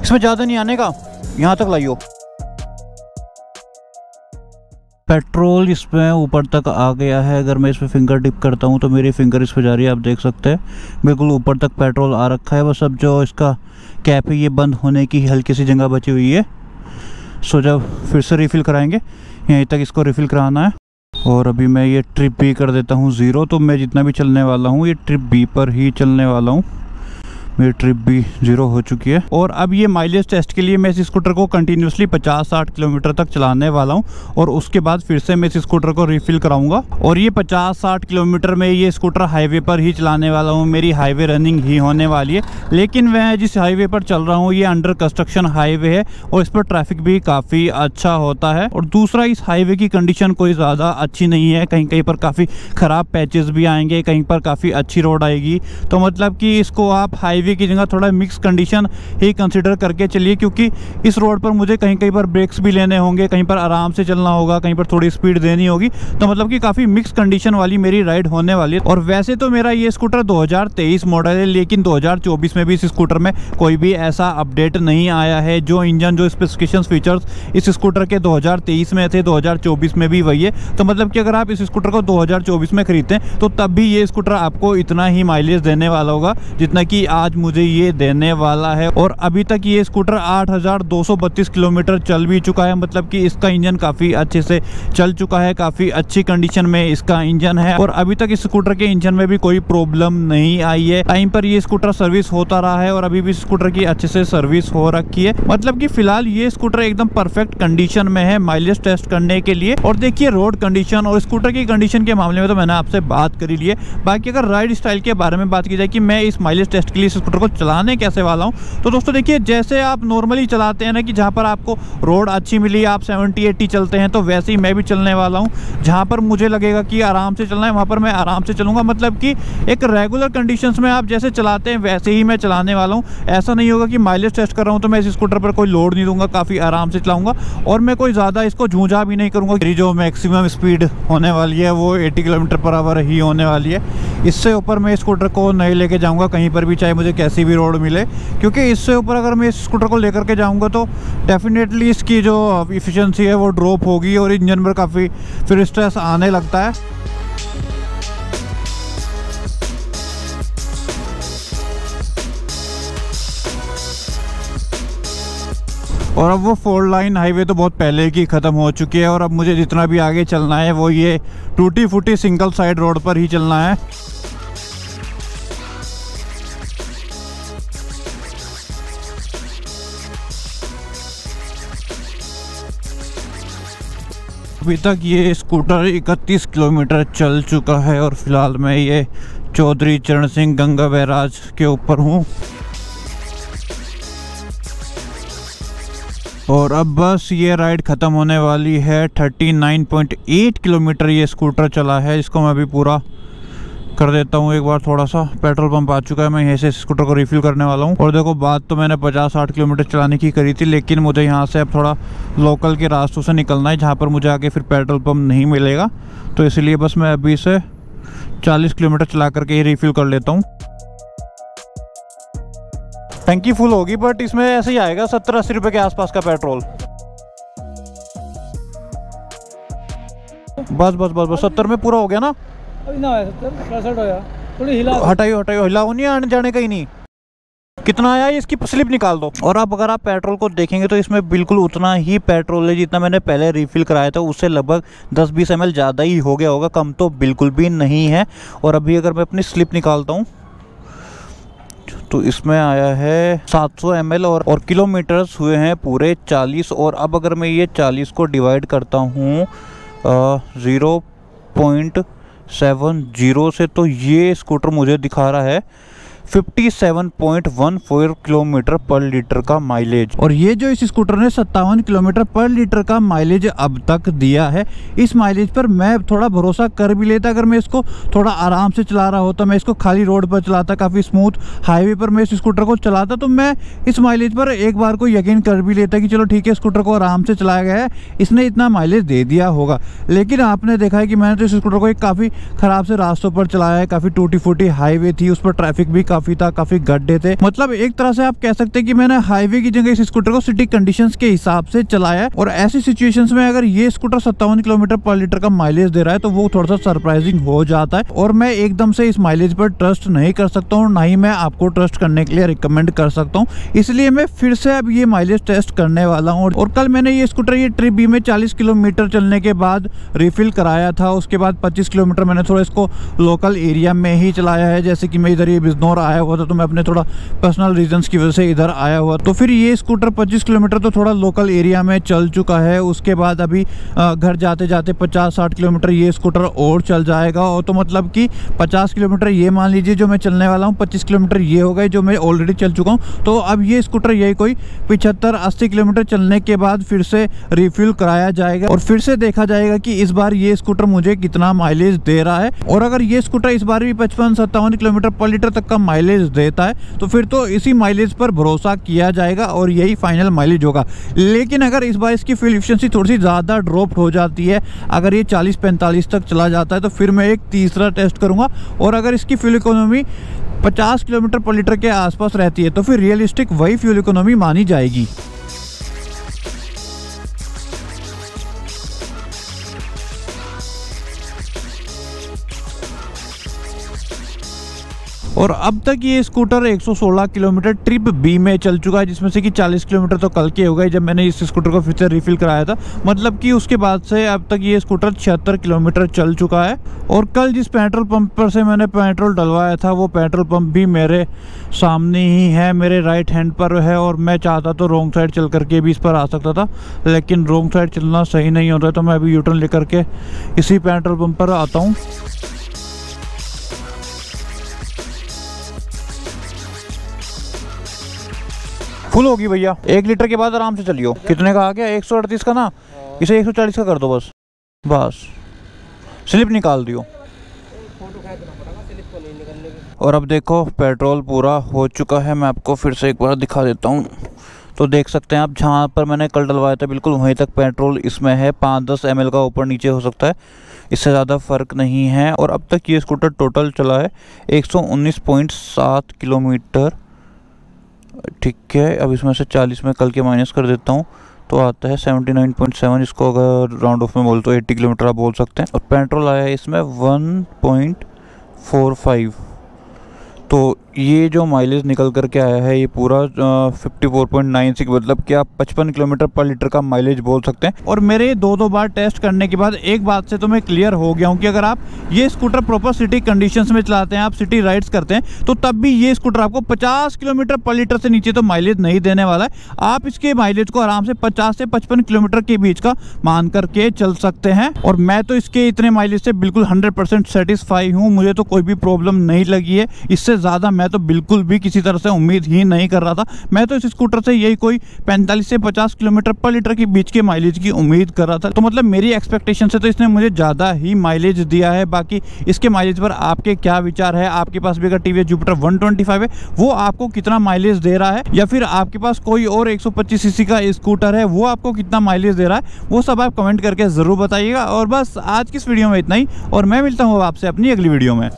इसमें ज़्यादा नहीं आने का, यहाँ तक लाइयो। पेट्रोल इसमें ऊपर तक आ गया है। अगर मैं इसमें फिंगर डिप करता हूँ तो मेरी फिंगर इस पर जा रही है, आप देख सकते हैं बिल्कुल ऊपर तक पेट्रोल आ रखा है। बस अब जो इसका कैप है ये बंद होने की हल्की सी जगह बची हुई है। सो जब फिर से रिफ़िल कराएंगे, यहीं तक इसको रिफ़िल कराना है। और अभी मैं ये ट्रिप बी कर देता हूँ 0। तो मैं जितना भी चलने वाला हूँ ये ट्रिप बी पर ही चलने वाला हूँ। मेरी ट्रिप भी 0 हो चुकी है। और अब ये माइलेज टेस्ट के लिए मैं इस स्कूटर को कंटिन्यूसली 50-60 किलोमीटर तक चलाने वाला हूँ और उसके बाद फिर से मैं इस स्कूटर को रिफ़िल कराऊंगा। और ये 50-60 किलोमीटर में ये स्कूटर हाईवे पर ही चलाने वाला हूँ। मेरी हाईवे रनिंग ही होने वाली है। लेकिन मैं जिस हाईवे पर चल रहा हूँ ये अंडर कंस्ट्रक्शन हाईवे है और इस पर ट्रैफिक भी काफ़ी अच्छा होता है। और दूसरा, इस हाईवे की कंडीशन कोई ज़्यादा अच्छी नहीं है। कहीं कहीं पर काफ़ी ख़राब पैचेस भी आएंगे, कहीं पर काफ़ी अच्छी रोड आएगी। तो मतलब कि इसको आप हाईवे की जगह थोड़ा मिक्स कंडीशन ही कंसीडर करके चलिए, क्योंकि इस रोड पर मुझे कहीं कहीं पर ब्रेक्स भी लेने होंगे, कहीं पर आराम से चलना होगा, कहीं पर थोड़ी स्पीड देनी होगी। तो मतलब कि काफ़ी मिक्स कंडीशन वाली मेरी राइड होने वाली है। और वैसे तो मेरा ये स्कूटर 2023 मॉडल है, लेकिन 2024 में भी इस स्कूटर में कोई भी ऐसा अपडेट नहीं आया है। जो इंजन, जो स्पेसिफिकेशन फीचर्स इस स्कूटर के 2023 में थे 2024 में भी वही है। तो मतलब कि अगर आप इस स्कूटर को 2024 में खरीदते हैं तो तब भी ये स्कूटर आपको इतना ही माइलेज देने वाला होगा जितना कि आज मुझे ये देने वाला है। और अभी तक ये स्कूटर 8232 किलोमीटर चल भी चुका है। मतलब कि इसका इंजन काफ़ी अच्छे से चल चुका है, काफ़ी अच्छी कंडीशन में इसका इंजन है। और अभी तक इस स्कूटर के इंजन में भी कोई प्रॉब्लम नहीं आई है। टाइम पर ये स्कूटर सर्विस होता रहा है और अभी भी स्कूटर की अच्छे से सर्विस हो रखी है। मतलब कि फिलहाल ये स्कूटर एकदम परफेक्ट कंडीशन में है माइलेज टेस्ट करने के लिए। और देखिए रोड कंडीशन और स्कूटर की कंडीशन के मामले में तो मैंने आपसे बात करी ली है। बाकी अगर राइड स्टाइल के बारे में बात की जाए कि मैं इस माइलेज टेस्ट के लिए इस स्कूटर को चलाने कैसे वाला हूँ, तो दोस्तों देखिए जैसे आप नॉर्मली चलाते हैं ना कि जहाँ पर आपको रोड अच्छी मिली, आप 70-80 चलते हैं, तो वैसे ही मैं भी चलने वाला हूँ। जहाँ पर मुझे लगेगा कि आराम से चलना है वहाँ पर मैं आराम से चलूँगा। मतलब कि एक रेगुलर कंडीशंस में आप जैसे चलाते हैं वैसे ही मैं चलाने वाला हूँ। ऐसा नहीं होगा कि माइलेज टेस्ट कर रहा हूँ तो मैं इस स्कूटर पर कोई लोड नहीं दूंगा, काफ़ी आराम से चलाऊँगा और मैं कोई ज़्यादा इसको झूझा भी नहीं करूँगा। मेरी जो मैक्सिमम स्पीड होने वाली है वो 80 किलोमीटर पर आवर ही होने वाली है। इससे ऊपर मैं स्कूटर को नहीं लेके जाऊँगा कहीं पर भी, चाहे मुझे कैसी भी रोड मिले, क्योंकि इससे ऊपर अगर मैं इस स्कूटर को लेकर के जाऊंगा तो डेफिनेटली इसकी जो इफ़िशियंसी है वो ड्रॉप होगी और इंजन पर काफ़ी फिर स्ट्रेस आने लगता है। और अब वो 4 लाइन हाईवे तो बहुत पहले की ख़त्म हो चुकी है और अब मुझे जितना भी आगे चलना है वो ये टूटी फूटी सिंगल साइड रोड पर ही चलना है। अभी तक ये स्कूटर 31 किलोमीटर चल चुका है और फिलहाल मैं ये चौधरी चरण सिंह गंगा बैराज के ऊपर हूँ। और अब बस ये राइड ख़त्म होने वाली है। 39.8 किलोमीटर ये स्कूटर चला है, इसको मैं अभी पूरा कर देता हूँ एक बार। थोड़ा सा पेट्रोल पंप आ चुका है, मैं यहीं से स्कूटर को रिफ़िल करने वाला हूँ। और देखो बात तो मैंने 50-60 किलोमीटर चलाने की करी थी, लेकिन मुझे यहाँ से अब थोड़ा लोकल के रास्तों से निकलना है जहाँ पर मुझे आगे फिर पेट्रोल पंप नहीं मिलेगा। तो इसलिए बस मैं अभी से 40 किलोमीटर चला करके ही रिफ़िल कर लेता हूँ। टंकी फुल होगी बट इसमें ऐसे ही आएगा 70-80 रुपये के आसपास का पेट्रोल। बस 70 में पूरा हो गया ना। अभी ना है 70-65 होया, थोड़ी हिला हटाइयो हिलाओ, नहीं आने जाने का ही नहीं। कितना आया इसकी स्लिप निकाल दो। और अब अगर आप पेट्रोल को देखेंगे तो इसमें बिल्कुल उतना ही पेट्रोल है जितना मैंने पहले रिफ़िल कराया था, उससे लगभग 10-20 ml ज़्यादा ही हो गया होगा, कम तो बिल्कुल भी नहीं है। और अभी अगर मैं अपनी स्लिप निकालता हूँ तो इसमें आया है 700 ml और किलोमीटर्स हुए हैं पूरे 40। और अब अगर मैं ये 40 को डिवाइड करता हूँ 0.70 से, तो ये स्कूटर मुझे दिखा रहा है 57.14 किलोमीटर पर लीटर का माइलेज। और ये जो इस स्कूटर ने 57 किलोमीटर पर लीटर का माइलेज अब तक दिया है। इस माइलेज पर मैं थोड़ा भरोसा कर भी लेता। अगर मैं इसको थोड़ा आराम से चला रहा होता, मैं इसको खाली रोड पर चलाता, काफ़ी स्मूथ हाईवे पर मैं इस स्कूटर को चलाता, तो मैं इस माइलेज पर एक बार को यकीन कर भी लेता कि चलो ठीक है स्कूटर को आराम से चलाया गया है, इसने इतना माइलेज दे दिया होगा। लेकिन आपने देखा है कि मैंने तो इस स्कूटर को एक काफ़ी ख़राब से रास्तों पर चलाया है, काफ़ी टूटी फूटी हाईवे थी, उस पर ट्रैफिक भी काफी था, काफी गड्ढे थे। मतलब एक तरह से आप कह सकते हैं कि मैंने हाईवे की जगह इस स्कूटर को सिटी कंडीशंस के हिसाब से चलाया है। और ऐसी सिचुएशंस में अगर ये स्कूटर 57 किलोमीटर पर लीटर का माइलेज दे रहा है तो वो थोड़ा सा सरप्राइजिंग हो जाता है। और मैं एकदम से इस माइलेज पर ट्रस्ट नहीं कर सकता हूँ, ना ही मैं आपको ट्रस्ट करने के लिए रिकमेंड कर सकता हूँ। इसलिए मैं फिर से अब ये माइलेज टेस्ट करने वाला हूँ। और कल मैंने ये स्कूटर ये ट्रिप बी में 40 किलोमीटर चलने के बाद रिफिल कराया था। उसके बाद 25 किलोमीटर मैंने थोड़ा इसको लोकल एरिया में ही चलाया है। जैसे कि मैं इधर ये बिजनौर आया हुआ था तो मैं अपने थोड़ा पर्सनल रीजंस की वजह से इधर आया हुआ, तो फिर ये स्कूटर 25 किलोमीटर तो थोड़ा लोकल एरिया में चल चुका है। उसके बाद अभी घर जाते जाते 50-60 किलोमीटर ये स्कूटर और चल जाएगा। और तो मतलब कि 50 किलोमीटर ये मान लीजिए जो मैं चलने वाला हूँ, 25 किलोमीटर ये हो गए जो मैं ऑलरेडी चल चुका हूँ। तो अब ये स्कूटर यही कोई 75-80 किलोमीटर चलने के बाद फिर से रिफ्यूल कराया जाएगा और फिर से देखा जाएगा कि इस बार ये स्कूटर मुझे कितना माइलेज दे रहा है। और अगर ये स्कूटर इस बार भी 55-57 किलोमीटर पर लीटर तक का माइलेज देता है तो फिर तो इसी माइलेज पर भरोसा किया जाएगा और यही फाइनल माइलेज होगा। लेकिन अगर इस बार इसकी फ्यूल एफिशिएंसी थोड़ी सी ज़्यादा ड्रॉप हो जाती है, अगर ये 40-45 तक चला जाता है तो फिर मैं एक तीसरा टेस्ट करूँगा। और अगर इसकी फ्यूल इकोनॉमी 50 किलोमीटर पर लीटर के आसपास रहती है तो फिर रियलिस्टिक वही फ्यूल इकोनॉमी मानी जाएगी। और अब तक ये स्कूटर 116 किलोमीटर ट्रिप बी में चल चुका है, जिसमें से कि 40 किलोमीटर तो कल के हो गए जब मैंने इस स्कूटर को फिर से रिफिल कराया था। मतलब कि उसके बाद से अब तक ये स्कूटर 76 किलोमीटर चल चुका है। और कल जिस पेट्रोल पंप पर से मैंने पेट्रोल डलवाया था वो पेट्रोल पंप भी मेरे सामने ही है, मेरे राइट हैंड पर है। और मैं चाहता तो रॉन्ग साइड चल करके भी इस पर आ सकता था, लेकिन रॉन्ग साइड चलना सही नहीं होता, तो मैं अभी यूटर्न लेकर के इसी पेट्रोल पंप पर आता हूँ। फुल होगी भैया, 1 लीटर के बाद आराम से चलियो। कितने का आ गया? 138 का ना, इसे 140 का कर दो बस। बस स्लिप निकाल दियो। और अब देखो पेट्रोल पूरा हो चुका है, मैं आपको फिर से एक बार दिखा देता हूँ। तो देख सकते हैं आप, जहाँ पर मैंने कल डलवाया था बिल्कुल वहीं तक पेट्रोल इसमें है। 5-10 ml का ऊपर नीचे हो सकता है, इससे ज़्यादा फ़र्क नहीं है। और अब तक ये स्कूटर टोटल चला है 119.7 किलोमीटर। ठीक है, अब इसमें से 40 में कल के माइनस कर देता हूँ तो आता है 79.7। इसको अगर राउंड ऑफ में बोल तो 80 किलोमीटर आप बोल सकते हैं। और पेट्रोल आया है इसमें 1.45। तो ये जो माइलेज निकल करके आया है ये पूरा 54.96, मतलब कि आप 55 किलोमीटर पर लीटर का माइलेज बोल सकते हैं। और मेरे 2 बार टेस्ट करने के बाद एक बात से तो मैं क्लियर हो गया हूँ कि अगर आप ये स्कूटर प्रॉपर सिटी कंडीशंस में चलाते हैं, आप सिटी राइड्स करते हैं, तो तब भी ये स्कूटर आपको 50 किलोमीटर पर लीटर से नीचे तो माइलेज नहीं देने वाला है। आप इसके माइलेज को आराम से 50 से 55 किलोमीटर के बीच का मान करके चल सकते हैं। और मैं तो इसके इतने माइलेज से बिल्कुल 100% सेटिस्फाई हूँ, मुझे तो कोई भी प्रॉब्लम नहीं लगी है। इससे ज़्यादा मैं तो बिल्कुल भी किसी तरह से उम्मीद ही नहीं कर रहा था। मैं तो इस स्कूटर से यही कोई 45 से 50 किलोमीटर पर लीटर के बीच के माइलेज की उम्मीद कर रहा था। तो मतलब मेरी एक्सपेक्टेशन से तो इसने मुझे ज़्यादा ही माइलेज दिया है। बाकी इसके माइलेज पर आपके क्या विचार है? आपके पास भी अगर टीवीएस जुपिटर 125 है, वो आपको कितना माइलेज दे रहा है? या फिर आपके पास कोई और 125 सीसी का स्कूटर है, वो आपको कितना माइलेज दे रहा है? वो सब आप कमेंट करके ज़रूर बताइएगा। और बस आज की इस वीडियो में इतना ही, और मैं मिलता हूँ आपसे अपनी अगली वीडियो में।